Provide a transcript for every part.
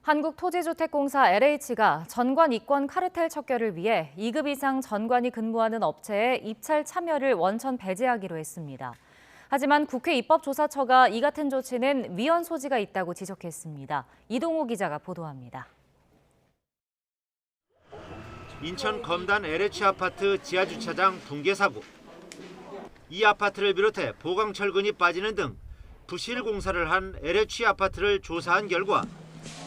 한국토지주택공사 LH가 전관 이권 카르텔 척결을 위해 2급 이상 전관이 근무하는 업체의 입찰 참여를 원천 배제하기로 했습니다. 하지만 국회 입법조사처가 이 같은 조치는 위헌 소지가 있다고 지적했습니다. 이동호 기자가 보도합니다. 인천 검단 LH 아파트 지하주차장 붕괴 사고. 이 아파트를 비롯해 보강철근이 빠지는 등 부실 공사를 한 LH 아파트를 조사한 결과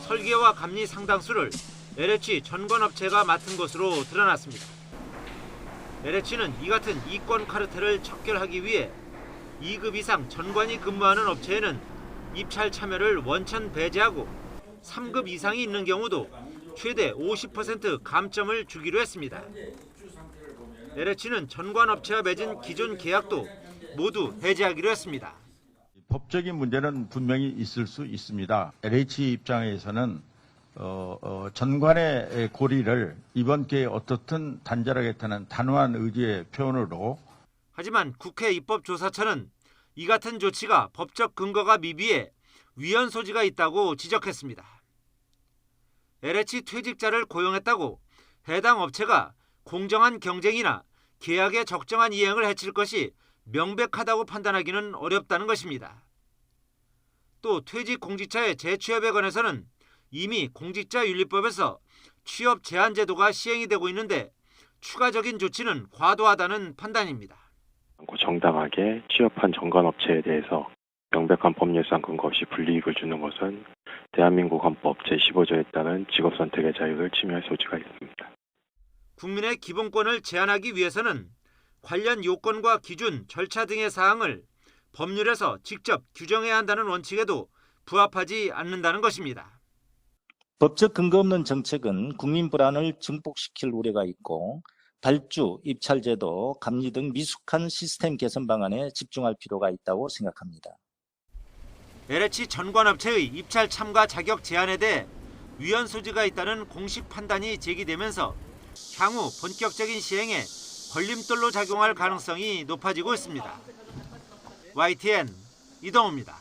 설계와 감리 상당수를 LH 전관업체가 맡은 것으로 드러났습니다. LH는 이 같은 이권 카르텔을 척결하기 위해 2급 이상 전관이 근무하는 업체에는 입찰 참여를 원천 배제하고 3급 이상이 있는 경우도 최대 50% 감점을 주기로 했습니다. LH는 전관업체와 맺은 기존 계약도 모두 해지하기로 했습니다. 법적인 문제는 분명히 있을 수 있습니다. LH 입장에서는 전관의 고리를 이번 기회에 어떻든 단절하겠다는 단호한 의지의 표현으로. 하지만 국회 입법조사처는 이 같은 조치가 법적 근거가 미비해 위헌 소지가 있다고 지적했습니다. LH 퇴직자를 고용했다고 해당 업체가 공정한 경쟁이나 계약의 적정한 이행을 해칠 것이 명백하다고 판단하기는 어렵다는 것입니다. 또 퇴직 공직자의 재취업에 관해서는 이미 공직자윤리법에서 취업 제한 제도가 시행이 되고 있는데 추가적인 조치는 과도하다는 판단입니다. 정당하게 취업한 전관업체에 대해서 명백한 법률상 근거 없이 불이익을 주는 것은 대한민국 헌법 제15조에 따른 직업선택의 자유를 침해할 소지가 있습니다. 국민의 기본권을 제한하기 위해서는 관련 요건과 기준, 절차 등의 사항을 법률에서 직접 규정해야 한다는 원칙에도 부합하지 않는다는 것입니다. 법적 근거 없는 정책은 국민 불안을 증폭시킬 우려가 있고 발주, 입찰제도, 감리 등 미숙한 시스템 개선 방안에 집중할 필요가 있다고 생각합니다. LH 전관업체의 입찰 참가 자격 제한에 대해 위헌 소지가 있다는 공식 판단이 제기되면서 향후 본격적인 시행에 걸림돌로 작용할 가능성이 높아지고 있습니다. YTN 이동호입니다.